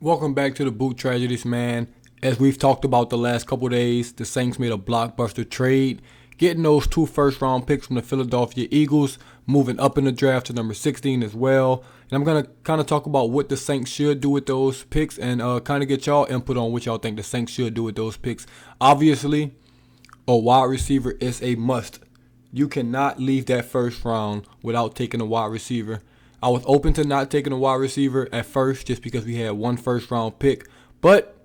Welcome back to the Boot Tragedies, man. As we've talked about the last couple days, the Saints made a blockbuster trade, getting those 2 first-round picks from the Philadelphia Eagles, moving up in the draft to number 16 as well. And I'm going to kind of talk about what the Saints should do with those picks and kind of get y'all input on what y'all think the Saints should do with those picks. Obviously, a wide receiver is a must. You cannot leave that first round without taking a wide receiver. I was open to not taking a wide receiver at first just because we had 1 first-round pick. But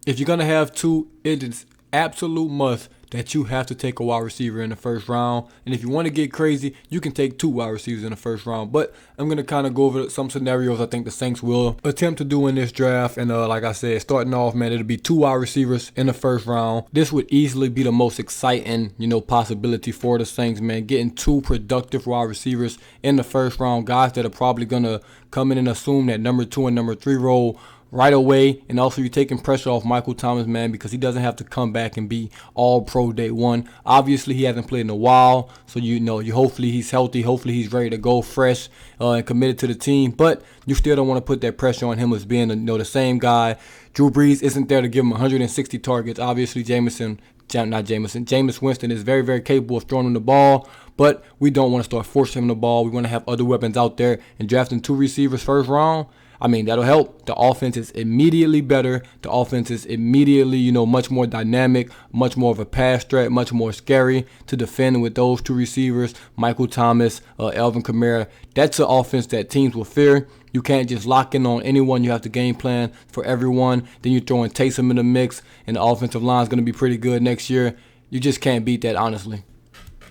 if you're going to have 2, it is absolute must that you have to take a wide receiver in the first round. And if you want to get crazy, you can take 2 wide receivers in the first round. But I'm going to kind of go over some scenarios I think the Saints will attempt to do in this draft. And like I said, starting off, man, it'll be 2 wide receivers in the first round. This would easily be the most exciting, possibility for the Saints, man. Getting 2 productive wide receivers in the first round. Guys that are probably going to come in and assume that number 2 and number 3 role right away. And also you're taking pressure off Michael Thomas, man, because he doesn't have to come back and be all pro day one. Obviously he hasn't played in a while, so you hopefully he's healthy, hopefully he's ready to go fresh and committed to the team. But you still don't want to put that pressure on him as being the same guy. Drew Brees isn't there to give him 160 targets. Obviously Jameis Winston is very, very capable of throwing him the ball, but we don't want to start forcing him the ball. We want to have other weapons out there, and drafting 2 receivers first round, that'll help. The offense is immediately better. The offense is immediately, much more dynamic, much more of a pass threat, much more scary to defend with those 2 receivers, Michael Thomas, Alvin Kamara. That's an offense that teams will fear. You can't just lock in on anyone. You have to game plan for everyone. Then you're throwing Taysom in the mix, and the offensive line is going to be pretty good next year. You just can't beat that, honestly.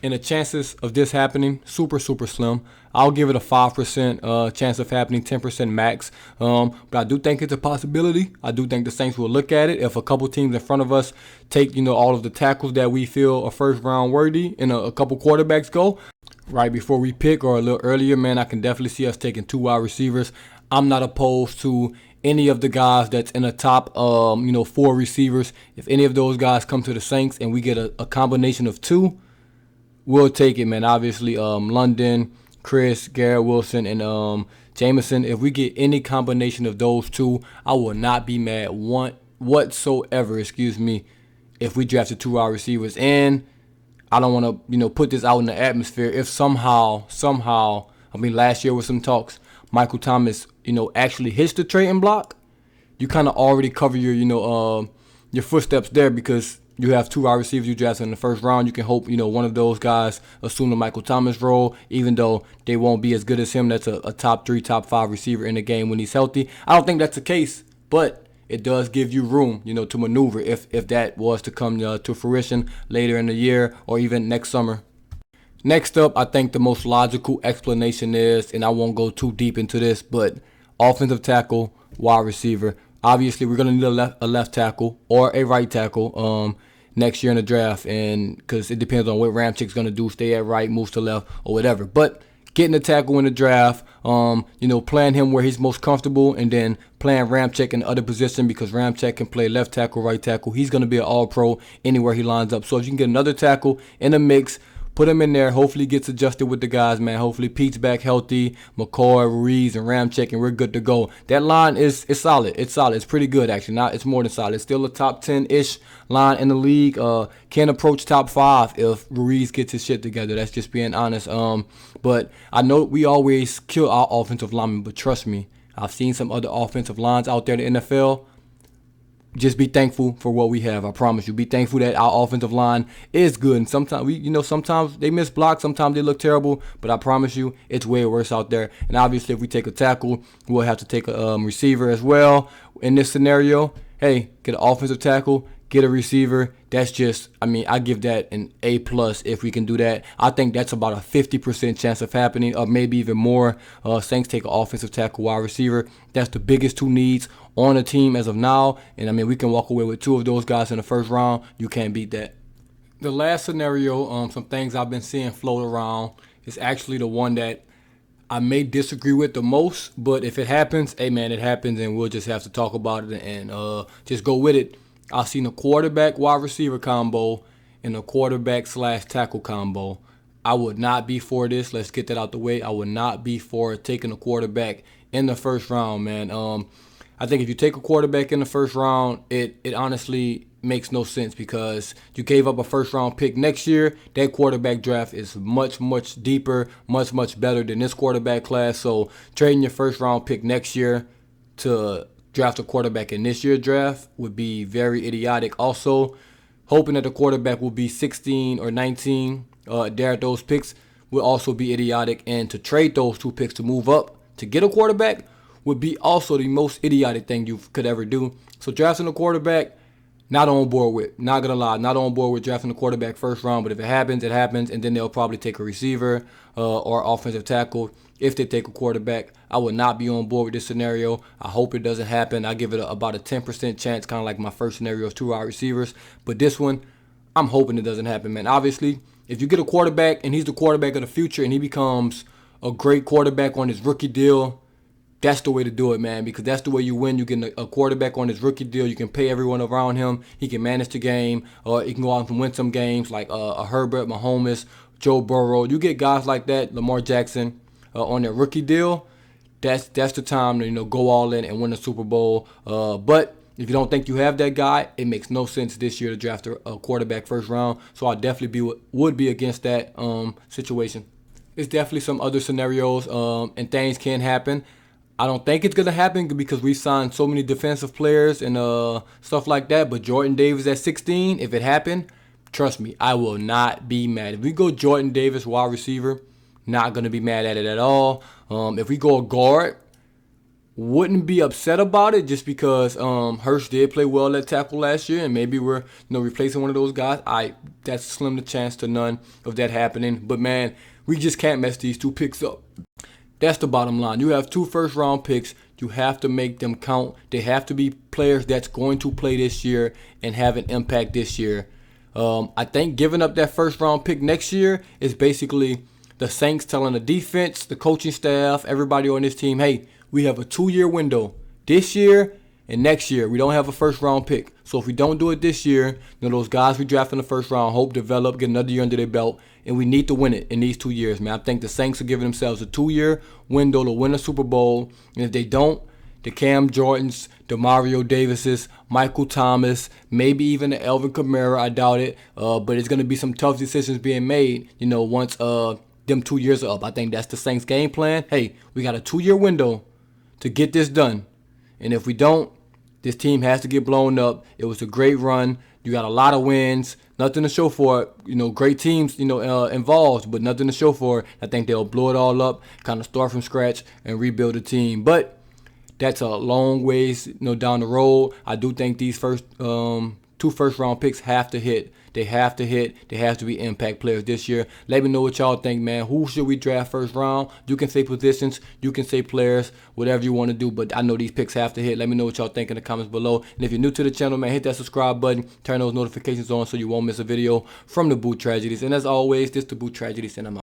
And the chances of this happening, super, super slim. I'll give it a 5% chance of happening, 10% max. But I do think it's a possibility. I do think the Saints will look at it. If a couple teams in front of us take, all of the tackles that we feel are first round worthy and a couple quarterbacks go right before we pick or a little earlier, man, I can definitely see us taking 2 wide receivers. I'm not opposed to any of the guys that's in the top, 4 receivers. If any of those guys come to the Saints and we get a combination of 2, we'll take it, man. Obviously, London, Chris, Garrett Wilson, and Jameson. If we get any combination of those 2, I will not be mad whatsoever, if we drafted 2 wide receivers. And I don't want to, put this out in the atmosphere. If somehow, last year with some talks, Michael Thomas, actually hits the trading block, you kind of already cover your, your footsteps there, because you have 2 wide receivers you drafted in the first round. You can hope, one of those guys assume the Michael Thomas role, even though they won't be as good as him. That's a top 3, top 5 receiver in the game when he's healthy. I don't think that's the case, but it does give you room, to maneuver if that was to come to fruition later in the year or even next summer. Next up, I think the most logical explanation is, and I won't go too deep into this, but offensive tackle, wide receiver. Obviously, we're going to need a left tackle or a right tackle next year in the draft, and because it depends on what Ramchek's going to do, stay at right, moves to left, or whatever. But getting a tackle in the draft, playing him where he's most comfortable, and then playing Ramchek in the other position, because Ramchek can play left tackle, right tackle. He's going to be an all-pro anywhere he lines up. So if you can get another tackle in the mix, put him in there. Hopefully gets adjusted with the guys, man. Hopefully Pete's back healthy, McCoy, Ruiz, and Ramchek, and we're good to go. That line is solid. It's solid. It's pretty good, actually. Now it's more than solid. It's still a top 10-ish line in the league. Can approach top 5 if Ruiz gets his shit together. That's just being honest. But I know we always kill our offensive linemen, but trust me, I've seen some other offensive lines out there in the NFL. Just be thankful for what we have. I promise you. Be thankful that our offensive line is good. And sometimes they miss blocks. Sometimes they look terrible. But I promise you, it's way worse out there. And obviously, if we take a tackle, we'll have to take a receiver as well. In this scenario, hey, get an offensive tackle, get a receiver. That's just, I give that an A+ if we can do that. I think that's about a 50% chance of happening, or maybe even more. Saints take an offensive tackle, wide receiver. That's the biggest 2 needs on the team as of now. And we can walk away with 2 of those guys in the first round. You can't beat that. The last scenario, some things I've been seeing float around, is actually the one that I may disagree with the most. But if it happens, hey man, it happens, and we'll just have to talk about it and just go with it. I've seen a quarterback wide receiver combo and a quarterback/tackle combo. I would not be for this. Let's get that out the way. I would not be for taking a quarterback in the first round, man. I think if you take a quarterback in the first round, it honestly makes no sense because you gave up a first round pick next year. That quarterback draft is much, much deeper, much, much better than this quarterback class. So trading your first round pick next year to draft a quarterback in this year's draft would be very idiotic. Also, hoping that the quarterback will be 16 or 19 there at those picks would also be idiotic. And to trade those two picks to move up to get a quarterback would be also the most idiotic thing you could ever do. So drafting a quarterback, not on board with. Not going to lie, not on board with drafting a quarterback first round. But if it happens, it happens. And then they'll probably take a receiver or offensive tackle. If they take a quarterback, I would not be on board with this scenario. I hope it doesn't happen. I give it about a 10% chance, kind of like my first scenario is 2 wide receivers. But this one, I'm hoping it doesn't happen, man. Obviously, if you get a quarterback and he's the quarterback of the future and he becomes a great quarterback on his rookie deal, that's the way to do it, man, because that's the way you win. You get a quarterback on his rookie deal. You can pay everyone around him. He can manage the game, or he can go out and win some games like a Herbert, Mahomes, Joe Burrow. You get guys like that, Lamar Jackson, on their rookie deal. That's the time to go all in and win a Super Bowl. But if you don't think you have that guy, it makes no sense this year to draft a quarterback first round. So I definitely would be against that situation. There's definitely some other scenarios and things can happen. I don't think it's going to happen because we signed so many defensive players and stuff like that. But Jordan Davis at 16, if it happened, trust me, I will not be mad. If we go Jordan Davis wide receiver, not going to be mad at it at all. If we go a guard, wouldn't be upset about it just because Hurst did play well at tackle last year, and maybe we're replacing one of those guys. That's slim the chance to none of that happening. But man, we just can't mess these two picks up. That's the bottom line. You have 2 first-round picks. You have to make them count. They have to be players that's going to play this year and have an impact this year. I think giving up that first-round pick next year is basically the Saints telling the defense, the coaching staff, everybody on this team, hey, we have a 2-year window. This year and next year, we don't have a first-round pick. So if we don't do it this year, those guys we draft in the first round hope develop, get another year under their belt, and we need to win it in these 2 years, man. I think the Saints are giving themselves a 2-year window to win a Super Bowl. And if they don't, the Cam Jordans, the Mario Davises, Michael Thomas, maybe even the Elvin Kamara, I doubt it. But it's going to be some tough decisions being made, once them 2 years are up. I think that's the Saints game plan. Hey, we got a 2-year window to get this done. And if we don't, this team has to get blown up. It was a great run. You got a lot of wins. Nothing to show for it. Great teams, involved, but nothing to show for it. I think they'll blow it all up, kind of start from scratch and rebuild the team. But that's a long ways, down the road. I do think these first 2 first-round picks have to hit. They have to hit. They have to be impact players this year. Let me know what y'all think, man. Who should we draft first round? You can say positions. You can say players. Whatever you want to do. But I know these picks have to hit. Let me know what y'all think in the comments below. And if you're new to the channel, man, hit that subscribe button. Turn those notifications on so you won't miss a video from the Boot Tragedies. And as always, this is the Boot Tragedies, and I'm out.